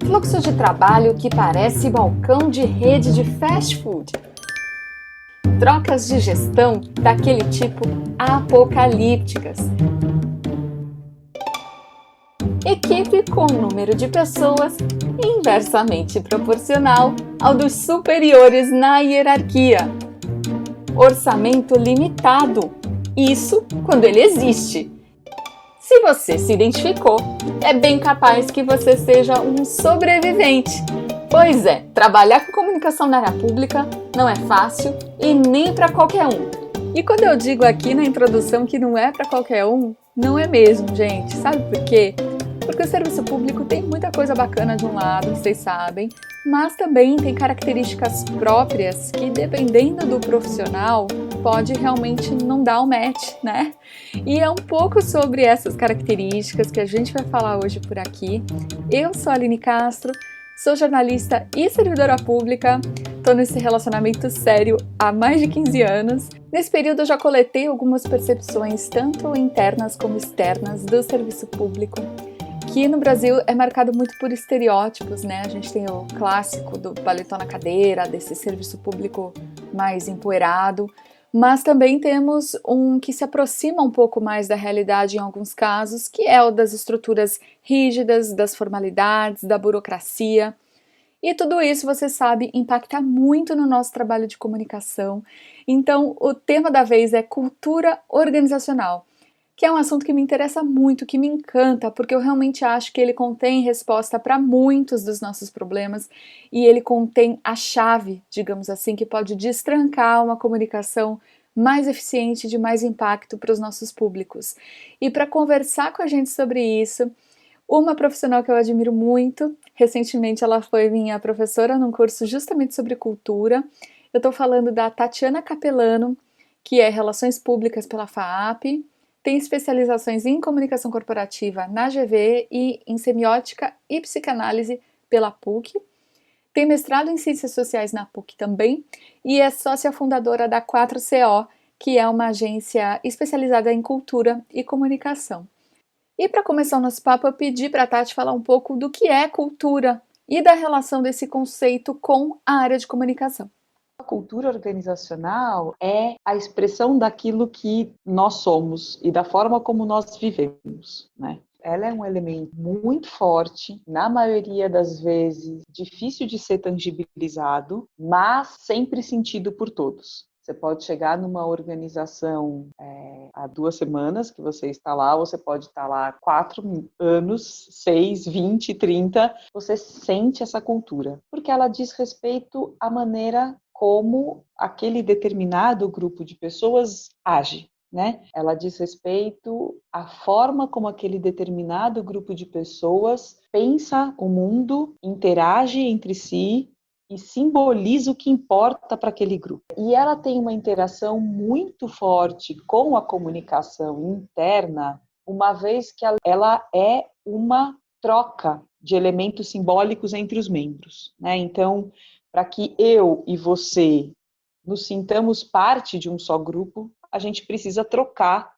Fluxo de trabalho que parece balcão de rede de fast food. Trocas de gestão daquele tipo apocalípticas. Equipe com número de pessoas inversamente proporcional ao dos superiores na hierarquia. Orçamento limitado. Isso quando ele existe. Se você se identificou, é bem capaz que você seja um sobrevivente. Pois é, trabalhar com comunicação na área pública não é fácil e nem para qualquer um. E quando eu digo aqui na introdução que não é para qualquer um, não é mesmo, gente. Sabe por quê? Porque o serviço público tem muita coisa bacana de um lado, vocês sabem, mas também tem características próprias que, dependendo do profissional, pode realmente não dar o match, né? E é um pouco sobre essas características que a gente vai falar hoje por aqui. Eu sou a Aline Castro, sou jornalista e servidora pública, estou nesse relacionamento sério há mais de 15 anos. Nesse período eu já coletei algumas percepções, tanto internas como externas, do serviço público, que no Brasil é marcado muito por estereótipos, né? A gente tem o clássico do paletó na cadeira, desse serviço público mais empoeirado, mas também temos um que se aproxima um pouco mais da realidade em alguns casos, que é o das estruturas rígidas, das formalidades, da burocracia. E tudo isso, você sabe, impacta muito no nosso trabalho de comunicação. Então, o tema da vez é cultura organizacional, que é um assunto que me interessa muito, que me encanta, porque eu realmente acho que ele contém resposta para muitos dos nossos problemas e ele contém a chave, digamos assim, que pode destrancar uma comunicação mais eficiente, de mais impacto para os nossos públicos. E para conversar com a gente sobre isso, uma profissional que eu admiro muito, recentemente ela foi minha professora num curso justamente sobre cultura. Eu estou falando da Tatiana Capelano, que é Relações Públicas pela FAAP, tem especializações em comunicação corporativa na GV e em semiótica e psicanálise pela PUC. Tem mestrado em ciências sociais na PUC também e é sócia fundadora da 4CO, que é uma agência especializada em cultura e comunicação. E para começar o nosso papo, eu pedi para a Tati falar um pouco do que é cultura e da relação desse conceito com a área de comunicação. A cultura organizacional é a expressão daquilo que nós somos e da forma como nós vivemos, né? Ela é um elemento muito forte, na maioria das vezes difícil de ser tangibilizado, mas sempre sentido por todos. Você pode chegar numa organização há 2 semanas que você está lá, você pode estar lá 4 anos, 6, 20, 30, você sente essa cultura, porque ela diz respeito à maneira como aquele determinado grupo de pessoas age, né? Ela diz respeito à forma como aquele determinado grupo de pessoas pensa o mundo, interage entre si e simboliza o que importa para aquele grupo. E ela tem uma interação muito forte com a comunicação interna, uma vez que ela é uma troca de elementos simbólicos entre os membros, né? Então, para que eu e você nos sintamos parte de um só grupo, a gente precisa trocar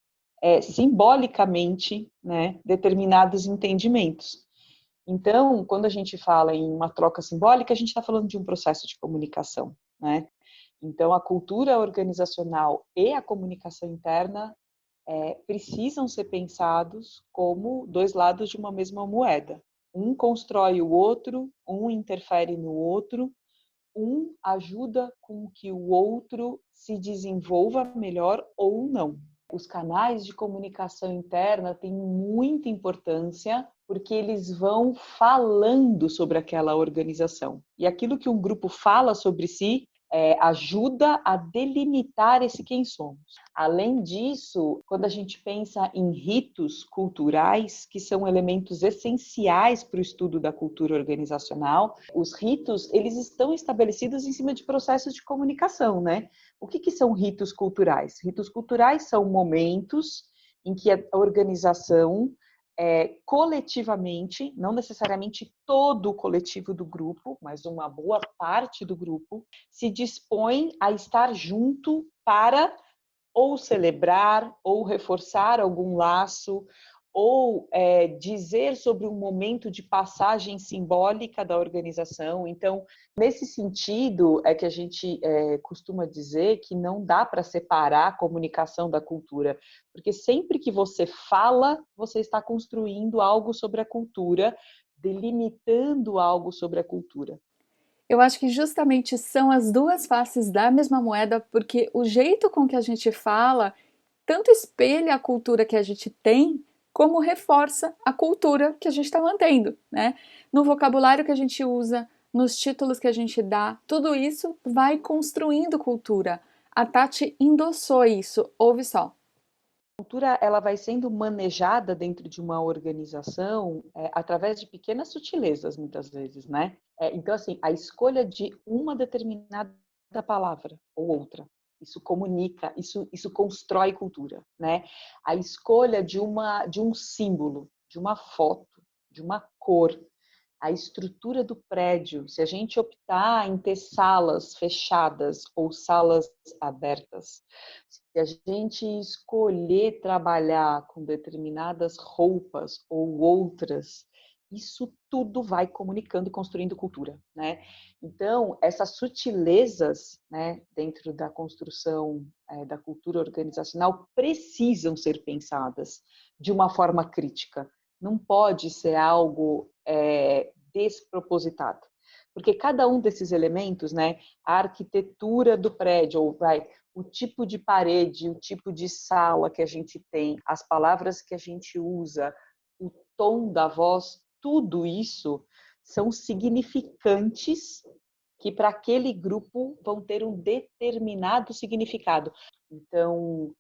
simbolicamente, né, determinados entendimentos. Então, quando a gente fala em uma troca simbólica, a gente está falando de um processo de comunicação, né? Então, a cultura organizacional e a comunicação interna precisam ser pensados como 2 lados de uma mesma moeda. Um constrói o outro, um interfere no outro, um ajuda com que o outro se desenvolva melhor ou não. Os canais de comunicação interna têm muita importância porque eles vão falando sobre aquela organização. E aquilo que um grupo fala sobre si ajuda a delimitar esse quem somos. Além disso, quando a gente pensa em ritos culturais, que são elementos essenciais para o estudo da cultura organizacional, os ritos, eles estão estabelecidos em cima de processos de comunicação, né? O que são ritos culturais? Ritos culturais são momentos em que a organização coletivamente, não necessariamente todo o coletivo do grupo, mas uma boa parte do grupo, se dispõe a estar junto para ou celebrar, ou reforçar algum laço, ou dizer sobre um momento de passagem simbólica da organização. Então, nesse sentido, é que a gente costuma dizer que não dá para separar a comunicação da cultura, porque sempre que você fala, você está construindo algo sobre a cultura, delimitando algo sobre a cultura. Eu acho que justamente são as duas faces da mesma moeda, porque o jeito com que a gente fala tanto espelha a cultura que a gente tem, como reforça a cultura que a gente está mantendo, né? No vocabulário que a gente usa, nos títulos que a gente dá, tudo isso vai construindo cultura. A Tati endossou isso, ouve só. A cultura ela vai sendo manejada dentro de uma organização através de pequenas sutilezas, muitas vezes, né? Então, assim, a escolha de uma determinada palavra ou outra, isso comunica, isso constrói cultura, né? A escolha de um símbolo, de uma foto, de uma cor, a estrutura do prédio, se a gente optar em ter salas fechadas ou salas abertas, se a gente escolher trabalhar com determinadas roupas ou outras, isso tudo vai comunicando e construindo cultura, né? Então, essas sutilezas, né, dentro da construção da cultura organizacional precisam ser pensadas de uma forma crítica. Não pode ser algo despropositado. Porque cada um desses elementos, né, a arquitetura do prédio, ou o tipo de parede, o tipo de sala que a gente tem, as palavras que a gente usa, o tom da voz, tudo isso são significantes que para aquele grupo vão ter um determinado significado. Então,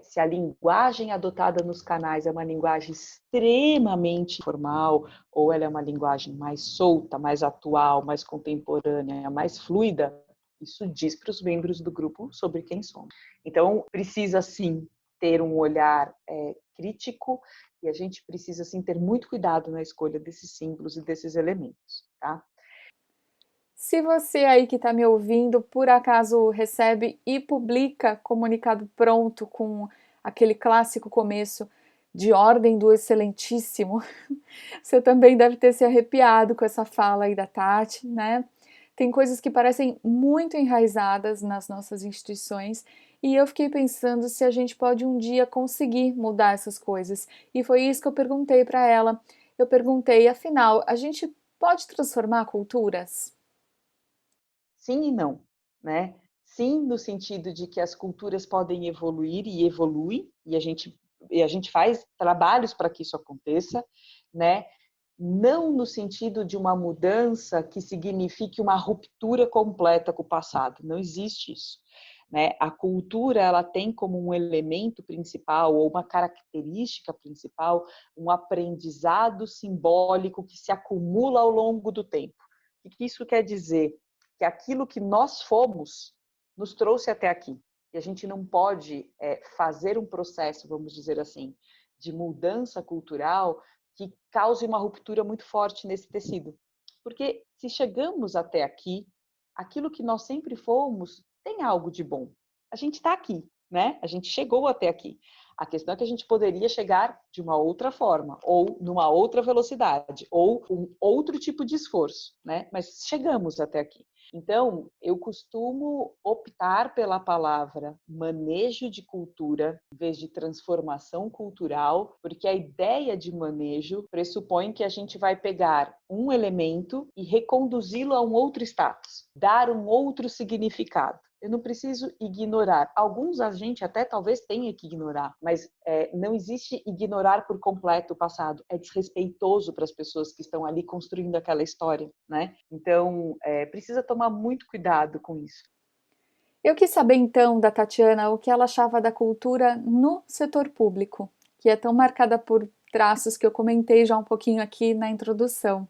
se a linguagem adotada nos canais é uma linguagem extremamente formal, ou ela é uma linguagem mais solta, mais atual, mais contemporânea, mais fluida, isso diz para os membros do grupo sobre quem somos. Então, precisa sim ter um olhar crítico e a gente precisa sim ter muito cuidado na escolha desses símbolos e desses elementos, tá? Se você aí que está me ouvindo, por acaso recebe e publica comunicado pronto com aquele clássico começo de ordem do excelentíssimo, você também deve ter se arrepiado com essa fala aí da Tati, né? Tem coisas que parecem muito enraizadas nas nossas instituições e eu fiquei pensando se a gente pode um dia conseguir mudar essas coisas. E foi isso que eu perguntei para ela. Eu perguntei, afinal, a gente pode transformar culturas? Sim e não, né? Sim, no sentido de que as culturas podem evoluir e evoluem, e a gente faz trabalhos para que isso aconteça, né? Não no sentido de uma mudança que signifique uma ruptura completa com o passado, não existe isso. Né? A cultura ela tem como um elemento principal ou uma característica principal um aprendizado simbólico que se acumula ao longo do tempo. O que isso quer dizer? Que aquilo que nós fomos nos trouxe até aqui. E a gente não pode fazer um processo, vamos dizer assim, de mudança cultural que cause uma ruptura muito forte nesse tecido. Porque se chegamos até aqui, aquilo que nós sempre fomos tem algo de bom. A gente está aqui, né? A gente chegou até aqui. A questão é que a gente poderia chegar de uma outra forma, ou numa outra velocidade, ou com outro tipo de esforço, né? Mas chegamos até aqui. Então, eu costumo optar pela palavra manejo de cultura, em vez de transformação cultural, porque a ideia de manejo pressupõe que a gente vai pegar um elemento e reconduzi-lo a um outro status, dar um outro significado. Eu não preciso ignorar. Alguns a gente até talvez tenha que ignorar, mas não existe ignorar por completo o passado. É desrespeitoso para as pessoas que estão ali construindo aquela história, né? Então, precisa tomar muito cuidado com isso. Eu quis saber então da Tatiana o que ela achava da cultura no setor público, que é tão marcada por traços que eu comentei já um pouquinho aqui na introdução.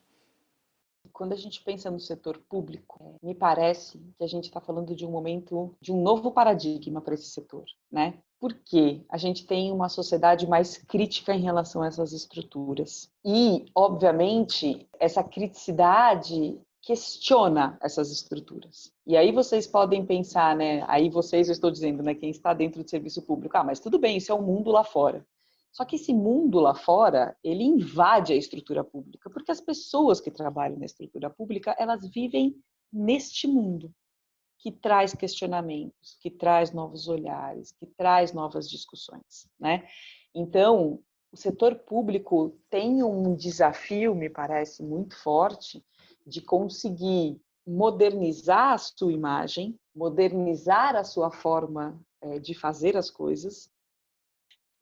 Quando a gente pensa no setor público, me parece que a gente está falando de um momento, de um novo paradigma para esse setor, né? Porque a gente tem uma sociedade mais crítica em relação a essas estruturas. E, obviamente, essa criticidade questiona essas estruturas. E aí vocês podem pensar, né? Aí vocês, eu estou dizendo, né? Quem está dentro do serviço público, mas tudo bem, isso é o mundo lá fora. Só que esse mundo lá fora, ele invade a estrutura pública, porque as pessoas que trabalham na estrutura pública, elas vivem neste mundo que traz questionamentos, que traz novos olhares, que traz novas discussões, né? Então, o setor público tem um desafio, me parece, muito forte, de conseguir modernizar a sua imagem, modernizar a sua forma de fazer as coisas.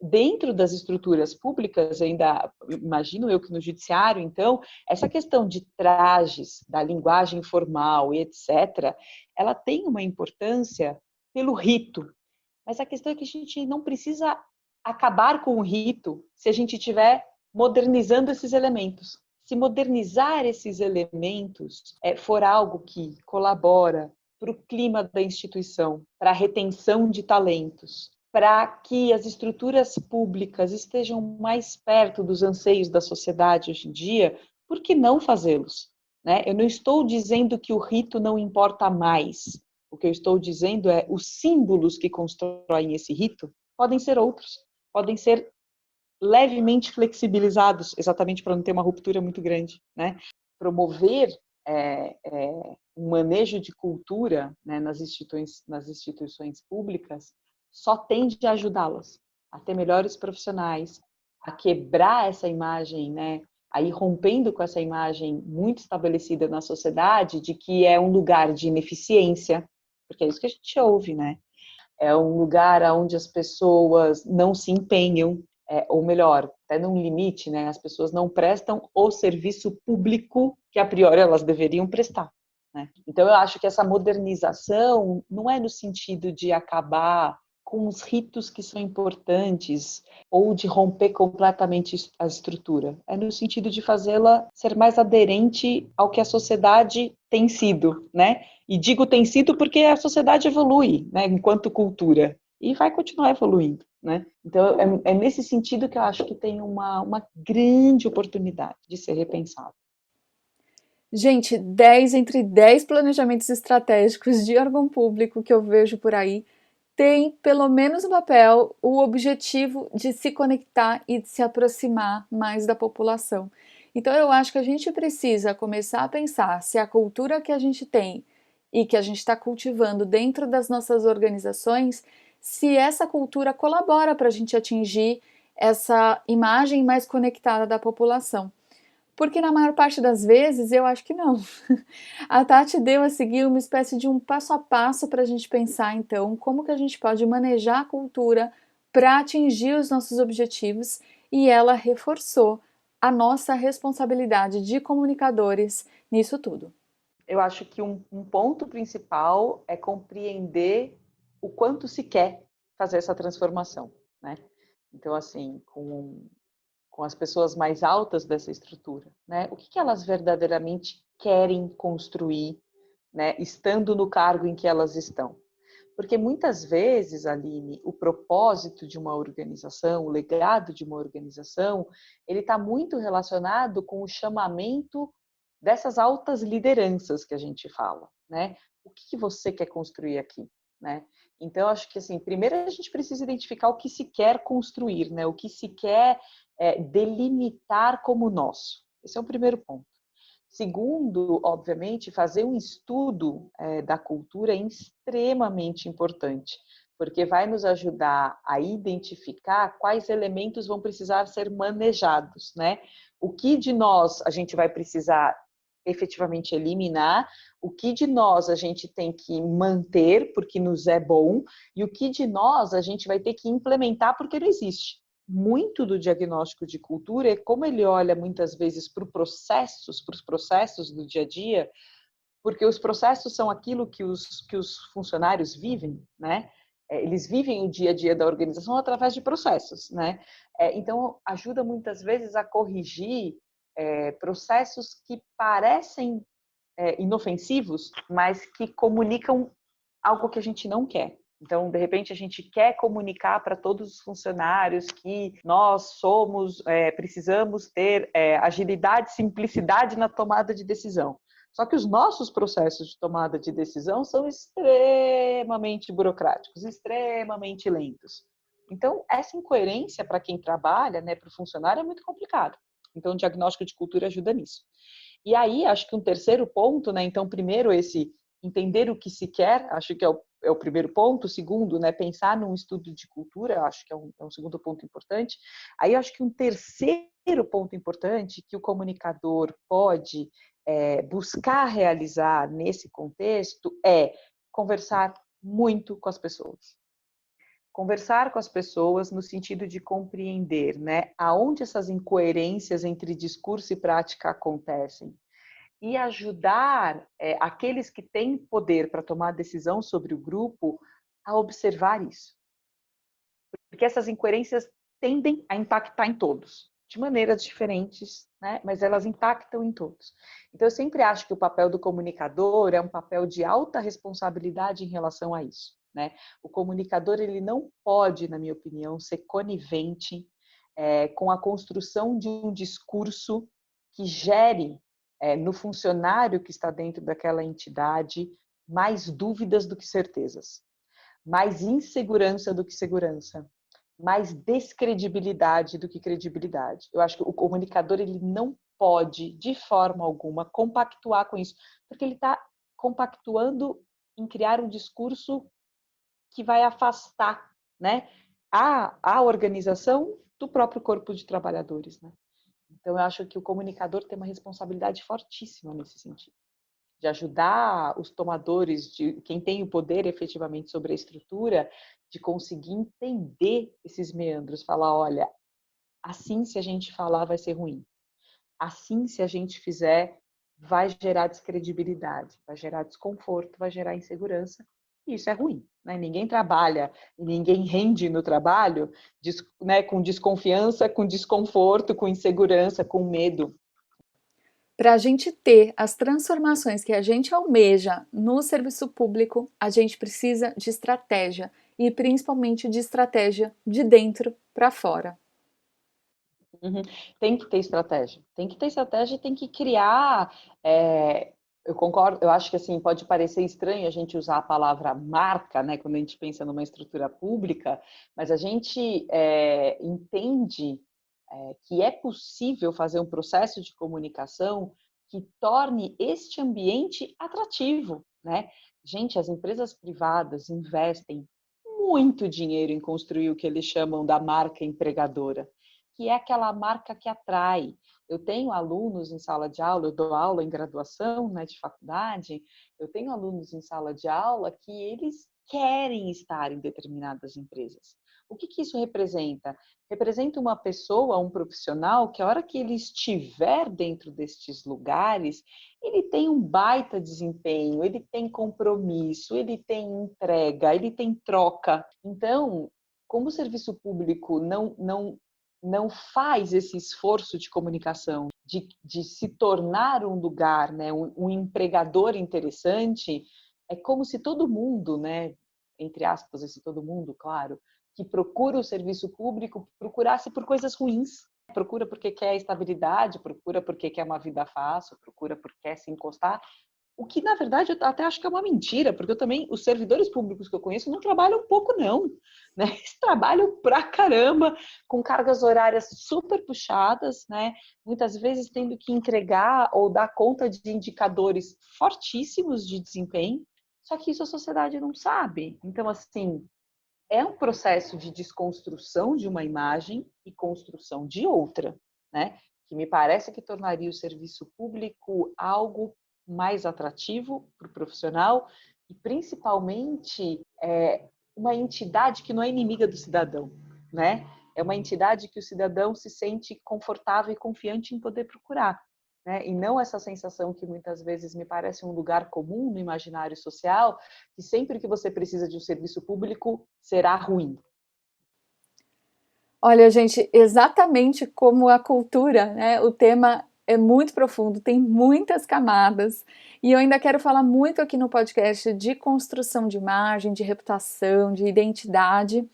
Dentro das estruturas públicas, ainda imagino eu que no judiciário, então, essa questão de trajes, da linguagem formal e etc., ela tem uma importância pelo rito. Mas a questão é que a gente não precisa acabar com o rito se a gente estiver modernizando esses elementos. Se modernizar esses elementos for algo que colabora para o clima da instituição, para a retenção de talentos, para que as estruturas públicas estejam mais perto dos anseios da sociedade hoje em dia, por que não fazê-los? Né? Eu não estou dizendo que o rito não importa mais. O que eu estou dizendo é os símbolos que constroem esse rito podem ser outros, podem ser levemente flexibilizados, exatamente para não ter uma ruptura muito grande. Né? Promover um manejo de cultura, né, nas instituições públicas só tende a ajudá-las a ter melhores profissionais, a quebrar essa imagem, né, a ir rompendo com essa imagem muito estabelecida na sociedade de que é um lugar de ineficiência, porque é isso que a gente ouve, né? É um lugar onde as pessoas não se empenham, ou melhor, até num limite, né? As pessoas não prestam o serviço público que a priori elas deveriam prestar. Né? Então eu acho que essa modernização não é no sentido de acabar com os ritos que são importantes ou de romper completamente a estrutura. É no sentido de fazê-la ser mais aderente ao que a sociedade tem sido, né? E digo tem sido porque a sociedade evolui, né, enquanto cultura, e vai continuar evoluindo, né? Então é nesse sentido que eu acho que tem uma grande oportunidade de ser repensado. Gente, 10 entre 10 planejamentos estratégicos de órgão público que eu vejo por aí tem, pelo menos no papel, o objetivo de se conectar e de se aproximar mais da população. Então eu acho que a gente precisa começar a pensar se a cultura que a gente tem e que a gente está cultivando dentro das nossas organizações, se essa cultura colabora para a gente atingir essa imagem mais conectada da população. Porque na maior parte das vezes eu acho que não. A Tati deu a seguir uma espécie de um passo a passo para a gente pensar, então, como que a gente pode manejar a cultura para atingir os nossos objetivos, e ela reforçou a nossa responsabilidade de comunicadores nisso tudo. Eu acho que um ponto principal é compreender o quanto se quer fazer essa transformação, né? Então, assim, com as pessoas mais altas dessa estrutura, né? O que elas verdadeiramente querem construir, né? Estando no cargo em que elas estão. Porque muitas vezes, Aline, o propósito de uma organização, o legado de uma organização, ele está muito relacionado com o chamamento dessas altas lideranças que a gente fala, né? O que você quer construir aqui, né? Então, acho que, assim, primeiro a gente precisa identificar o que se quer construir, né? O que se quer delimitar como nosso. Esse é o primeiro ponto. Segundo, obviamente, fazer um estudo da cultura é extremamente importante, porque vai nos ajudar a identificar quais elementos vão precisar ser manejados, né? O que de nós a gente vai precisar efetivamente eliminar, o que de nós a gente tem que manter porque nos é bom, e o que de nós a gente vai ter que implementar porque não existe. Muito do diagnóstico de cultura é como ele olha muitas vezes para os processos do dia a dia, porque os processos são aquilo que os funcionários vivem, né? Eles vivem o dia a dia da organização através de processos, né? Então, ajuda muitas vezes a corrigir processos que parecem inofensivos, mas que comunicam algo que a gente não quer. Então, de repente, a gente quer comunicar para todos os funcionários que nós precisamos ter agilidade, simplicidade na tomada de decisão. Só que os nossos processos de tomada de decisão são extremamente burocráticos, extremamente lentos. Então, essa incoerência para quem trabalha, né, para o funcionário, é muito complicado. Então, o diagnóstico de cultura ajuda nisso. E aí, acho que um terceiro ponto, né, então, primeiro esse entender o que se quer, acho que é o primeiro ponto. O segundo, né, pensar num estudo de cultura, acho que é um segundo ponto importante. Aí, acho que um terceiro ponto importante que o comunicador pode buscar realizar nesse contexto é conversar muito com as pessoas. Conversar com as pessoas no sentido de compreender, né, aonde essas incoerências entre discurso e prática acontecem e ajudar aqueles que têm poder para tomar decisão sobre o grupo a observar isso. Porque essas incoerências tendem a impactar em todos, de maneiras diferentes, né, mas elas impactam em todos. Então, eu sempre acho que o papel do comunicador é um papel de alta responsabilidade em relação a isso. Né? O comunicador ele não pode, na minha opinião, ser conivente com a construção de um discurso que gere no funcionário que está dentro daquela entidade mais dúvidas do que certezas, mais insegurança do que segurança, mais descredibilidade do que credibilidade. Eu acho que o comunicador ele não pode, de forma alguma, compactuar com isso, porque ele está compactuando em criar um discurso que vai afastar, né, a organização do próprio corpo de trabalhadores, né? Então, eu acho que o comunicador tem uma responsabilidade fortíssima nesse sentido, de ajudar os tomadores, de quem tem o poder efetivamente sobre a estrutura, de conseguir entender esses meandros, falar, olha, assim se a gente falar vai ser ruim, assim se a gente fizer vai gerar descredibilidade, vai gerar desconforto, vai gerar insegurança, e isso é ruim, né? Ninguém trabalha e ninguém rende no trabalho, né, com desconfiança, com desconforto, com insegurança, com medo. Para a gente ter as transformações que a gente almeja no serviço público, a gente precisa de estratégia e principalmente de estratégia de dentro para fora. Uhum. Tem que ter estratégia. Tem que ter estratégia e tem que criar. Eu concordo, eu acho que assim pode parecer estranho a gente usar a palavra marca, né, quando a gente pensa numa estrutura pública, mas a gente entende que é possível fazer um processo de comunicação que torne este ambiente atrativo, né? Gente, as empresas privadas investem muito dinheiro em construir o que eles chamam da marca empregadora, que é aquela marca que atrai. Eu tenho alunos em sala de aula, eu dou aula em graduação, né, de faculdade, eu tenho alunos em sala de aula que eles querem estar em determinadas empresas. O que isso representa? Representa uma pessoa, um profissional, que a hora que ele estiver dentro destes lugares, ele tem um baita desempenho, ele tem compromisso, ele tem entrega, ele tem troca. Então, como o serviço público não faz esse esforço de comunicação, de se tornar um lugar, né, um empregador interessante, é como se todo mundo, né, entre aspas, esse todo mundo, claro, que procura o serviço público, procurasse por coisas ruins. Procura porque quer estabilidade, procura porque quer uma vida fácil, procura porque quer se encostar. O que, na verdade, eu até acho que é uma mentira, porque eu também, os servidores públicos que eu conheço não trabalham pouco, não. Né? Eles trabalham pra caramba, com cargas horárias super puxadas, né? Muitas vezes tendo que entregar ou dar conta de indicadores fortíssimos de desempenho, só que isso a sociedade não sabe. Então, assim, é um processo de desconstrução de uma imagem e construção de outra, né? Que me parece que tornaria o serviço público algo mais atrativo para o profissional e, principalmente, uma entidade que não é inimiga do cidadão, né? É uma entidade que o cidadão se sente confortável e confiante em poder procurar. Né? E não essa sensação que muitas vezes me parece um lugar comum no imaginário social, que sempre que você precisa de um serviço público, será ruim. Olha, gente, exatamente como a cultura, né? O tema é muito profundo, tem muitas camadas, e eu ainda quero falar muito aqui no podcast de construção de imagem, de reputação, de identidade.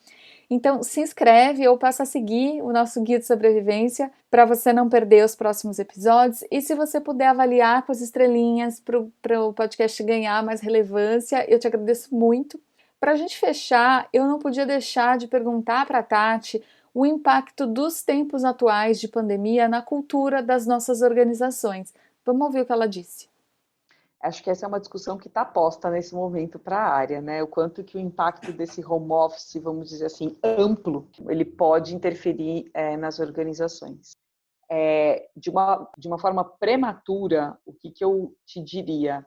Então, se inscreve ou passa a seguir o nosso Guia de Sobrevivência para você não perder os próximos episódios. E se você puder avaliar com as estrelinhas para o podcast ganhar mais relevância, eu te agradeço muito. Para a gente fechar, eu não podia deixar de perguntar para a Tati o impacto dos tempos atuais de pandemia na cultura das nossas organizações. Vamos ouvir o que ela disse. Acho que essa é uma discussão que está posta nesse momento para a área, né? O quanto que o impacto desse home office, vamos dizer assim, amplo, ele pode interferir nas organizações. De uma forma prematura, o que eu te diria?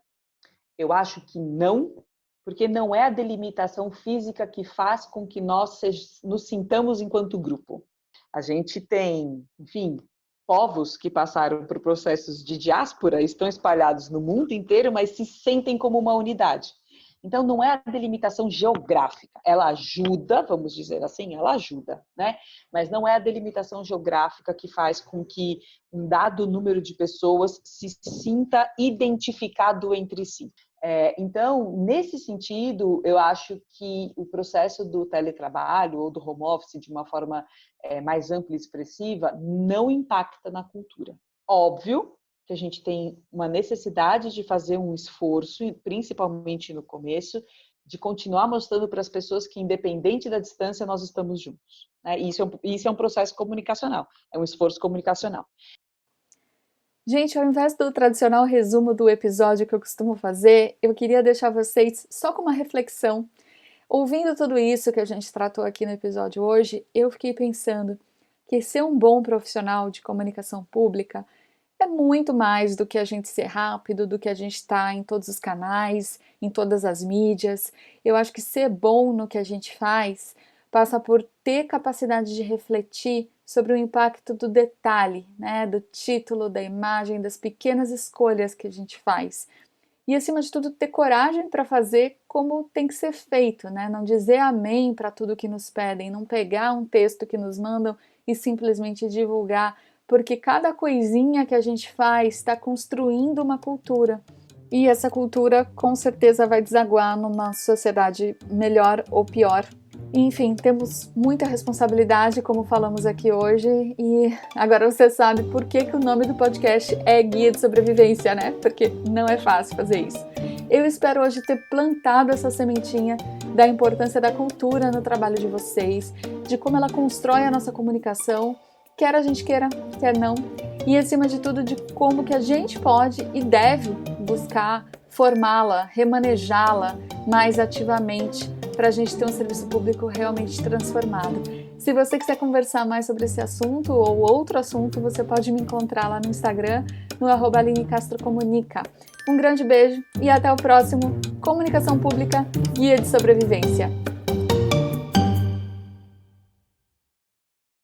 Eu acho que não, porque não é a delimitação física que faz com que nós nos sintamos enquanto grupo. A gente tem, enfim, povos que passaram por processos de diáspora, estão espalhados no mundo inteiro, mas se sentem como uma unidade. Então, não é a delimitação geográfica, ela ajuda, vamos dizer assim, ela ajuda, né? Mas não é a delimitação geográfica que faz com que um dado número de pessoas se sinta identificado entre si. Então, nesse sentido, eu acho que o processo do teletrabalho ou do home office, de uma forma mais ampla e expressiva, não impacta na cultura. Óbvio que a gente tem uma necessidade de fazer um esforço, principalmente no começo, de continuar mostrando para as pessoas que, independente da distância, nós estamos juntos. Né? Isso é um processo comunicacional, é um esforço comunicacional. Gente, ao invés do tradicional resumo do episódio que eu costumo fazer, eu queria deixar vocês só com uma reflexão. Ouvindo tudo isso que a gente tratou aqui no episódio hoje, eu fiquei pensando que ser um bom profissional de comunicação pública é muito mais do que a gente ser rápido, do que a gente estar em todos os canais, em todas as mídias. Eu acho que ser bom no que a gente faz passa por ter capacidade de refletir sobre o impacto do detalhe, né? Do título, da imagem, das pequenas escolhas que a gente faz. E, acima de tudo, ter coragem para fazer como tem que ser feito, né? Não dizer amém para tudo que nos pedem, não pegar um texto que nos mandam e simplesmente divulgar, porque cada coisinha que a gente faz está construindo uma cultura. E essa cultura, com certeza, vai desaguar numa sociedade melhor ou pior. Enfim, temos muita responsabilidade, como falamos aqui hoje, e agora você sabe por que o nome do podcast é Guia de Sobrevivência, né? Porque não é fácil fazer isso. Eu espero hoje ter plantado essa sementinha da importância da cultura no trabalho de vocês, de como ela constrói a nossa comunicação, quer a gente queira, quer não, e acima de tudo de como que a gente pode e deve buscar formá-la, remanejá-la mais ativamente para a gente ter um serviço público realmente transformado. Se você quiser conversar mais sobre esse assunto ou outro assunto, você pode me encontrar lá no Instagram, no @AlineCastroComunica. Um grande beijo e até o próximo Comunicação Pública Guia de Sobrevivência.